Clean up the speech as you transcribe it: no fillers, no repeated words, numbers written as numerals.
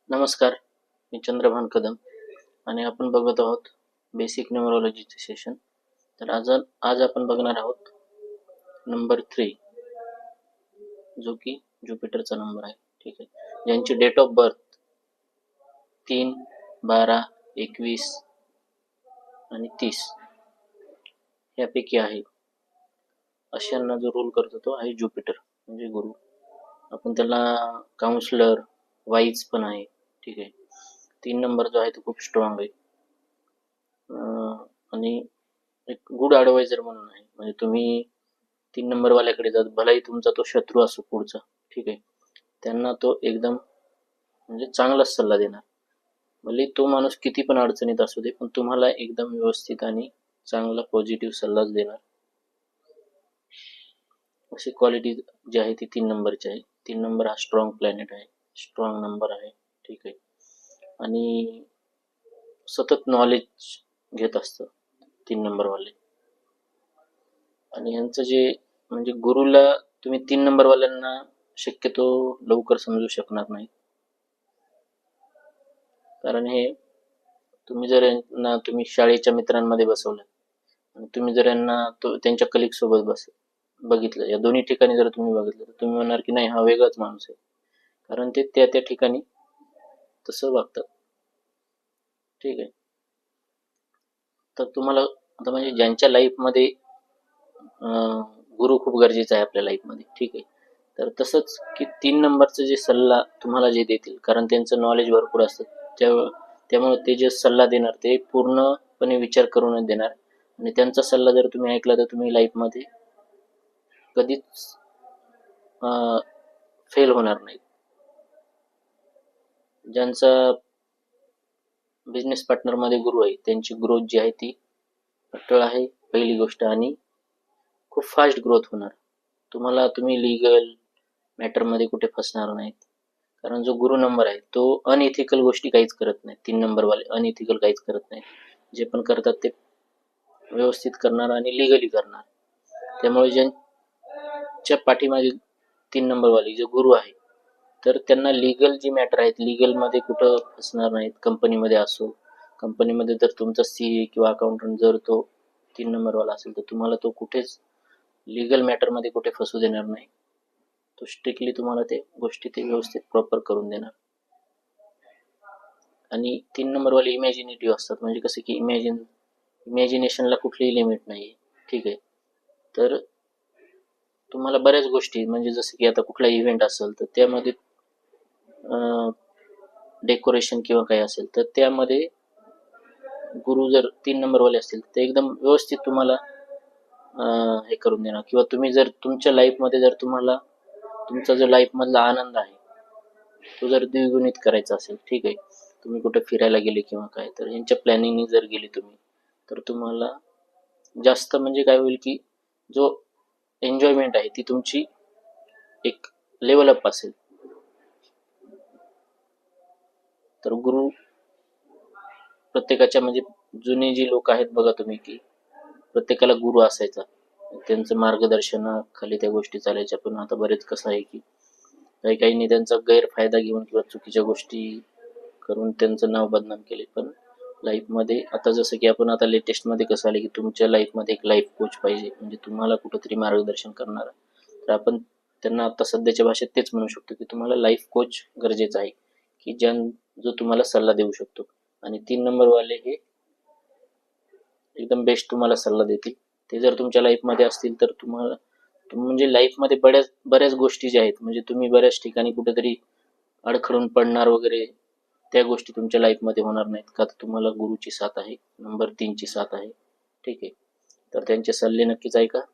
नमस्कार, मी चंद्रभान कदम आणि आपण बघत आहोत बेसिक न्यूमरोलॉजीचे सेशन. तर आज आपण बघणार आहोत नंबर 3, जो की ज्युपिटरचा नंबर आहे. ठीक आहे. ज्यांची डेट ऑफ बर्थ 3, 12, 21 आणि 30 यापैकी आहे, अशांना जो रूल करतो तो आहे ज्युपिटर, म्हणजे गुरु. आपण त्याला काउन्सलर, वाईज पण आहे. ठीक आहे. 3 नंबर जो आहे तो खूप स्ट्रॉंग आहे आणि एक गुड ॲडवायझर म्हणून आहे. म्हणजे तुम्ही 3 नंबरवाल्याकडे जात, भलाही तुमचा तो शत्रू असो पुढचा, ठीक आहे, त्यांना तो एकदम म्हणजे चांगलाच सल्ला देणार. भले तो माणूस किती पण अडचणीत असू दे, पण तुम्हाला एकदम व्यवस्थित आणि चांगला पॉझिटिव्ह सल्लाच देणार. अशी क्वालिटी जी आहे ती 3 नंबरची आहे. 3 नंबर हा स्ट्रॉंग प्लॅनेट आहे, स्ट्रॉंग नंबर आहे. ठीक आहे. आणि सतत नॉलेज घेत असतं 3 नंबरवाले. आणि यांचं जे म्हणजे गुरुला तुम्ही 3 नंबरवाल्यांना शक्यतो लवकर समजू शकणार नाही. कारण हे तुम्ही जर यांना तुम्ही शाळेच्या मित्रांमध्ये बसवलं आणि तुम्ही जर यांना त्यांच्या कलिग सोबत बघितलं, या दोन्ही ठिकाणी जर तुम्ही बघितलं, तर तुम्ही म्हणणार की नाही, हा वेगळाच माणूस आहे. कारण ते त्या त्या ठिकाणी तसं वागतात. ठीक आहे. तर तुम्हाला आता म्हणजे ज्यांच्या लाईफमध्ये गुरु खूप गरजेचा आहे आपल्या लाईफमध्ये. ठीक आहे. तर तसंच की 3 नंबरचं जे सल्ला तुम्हाला जे देतील, कारण त्यांचं नॉलेज भरपूर असतं, त्यामुळे ते जे सल्ला देणार ते पूर्णपणे विचार करूनच देणार. आणि त्यांचा सल्ला जर तुम्ही ऐकला तर तुम्ही लाईफमध्ये कधीच फेल होणार नाही. ज्यांचा बिझनेस पार्टनरमध्ये गुरु आहे, त्यांची ग्रोथ जी आहे ती अटळ आहे, पहिली गोष्ट. आणि खूप फास्ट ग्रोथ होणार. तुम्ही लिगल मॅटरमध्ये कुठे फसणार नाहीत. कारण जो गुरु नंबर आहे तो अनइथिकल गोष्टी काहीच करत नाही. 3 नंबरवाले अनइथिकल काहीच करत नाही. जे पण करतात ते व्यवस्थित करणार आणि लिगली करणार. त्यामुळे ज्यांच्या पाठीमागे 3 नंबरवाले जे गुरु आहे, तर त्यांना लिगल जी मॅटर आहेत, लिगलमध्ये कुठं फसणार नाहीत. कंपनीमध्ये असो, कंपनीमध्ये जर तुमचा सीए किंवा अकाउंटंट जर तो 3 नंबरवाला असेल, तर तुम्हाला तो कुठेच लिगल मॅटरमध्ये कुठे फसू देणार नाही. तो स्ट्रिक्टली तुम्हाला ते गोष्टी ते व्यवस्थित प्रॉपर करून देणार. आणि 3 नंबरवाले इमॅजिनेटिव्ह असतात. म्हणजे कसं की इमॅजिनेशनला कुठलीही लिमिट नाही. ठीक आहे. तर तुम्हाला बऱ्याच गोष्टी, म्हणजे जसं की आता कुठला इव्हेंट असेल तर त्यामध्ये डेकोरेशन किंवा काही असेल, तर त्यामध्ये गुरु जर 3 नंबरवाले असतील तर ते एकदम व्यवस्थित तुम्हाला हे करून देणार. किंवा तुम्ही जर तुमच्या लाईफमध्ये जर तुम्हाला तुमचा जो लाईफमधला आनंद आहे तो जर द्विगुणित करायचा असेल, ठीक आहे, तुम्ही कुठे फिरायला गेले किंवा काय, तर यांच्या प्लॅनिंगने जर गेले तुम्ही, तर तुम्हाला जास्त म्हणजे काय होईल की जो एन्जॉयमेंट आहे ती तुमची एक लेवल अप असेल. तर गुरु प्रत्येकाच्या म्हणजे जुने जी लोक आहेत बघा तुम्ही, की प्रत्येकाला गुरु असायचा, त्यांचं मार्गदर्शनाखाली त्या गोष्टी चालायच्या. पण आता बरेच कसं आहे की काहींनी त्यांचा गैरफायदा घेऊन किंवा चुकीच्या गोष्टी करून त्यांचं नाव बदनाम केले. पण लाईफमध्ये आता जसं की आपण आता लेटेस्टमध्ये कसं आले की तुमच्या लाईफमध्ये एक लाईफ कोच पाहिजे, म्हणजे तुम्हाला कुठंतरी मार्गदर्शन करणारा. तर आपण त्यांना आता सध्याच्या भाषेत तेच म्हणू शकतो की तुम्हाला लाईफ कोच गरजेचा आहे, की जो तुम्हाला सल्ला देऊ शकतो. आणि 3 नंबरवाले हे एकदम बेस्ट तुम्हाला सल्ला देतील. ते जर तुमच्या लाईफमध्ये असतील तर तुम्हाला म्हणजे लाईफमध्ये बऱ्याच गोष्टी ज्या आहेत, म्हणजे तुम्ही बऱ्याच ठिकाणी कुठेतरी अडखळून पडणार वगैरे, त्या गोष्टी तुमच्या लाईफमध्ये होणार नाहीत. का तर तुम्हाला गुरुची साथ आहे, नंबर 3ची साथ आहे. ठीक आहे. तर त्यांचे सल्ले नक्कीच ऐका.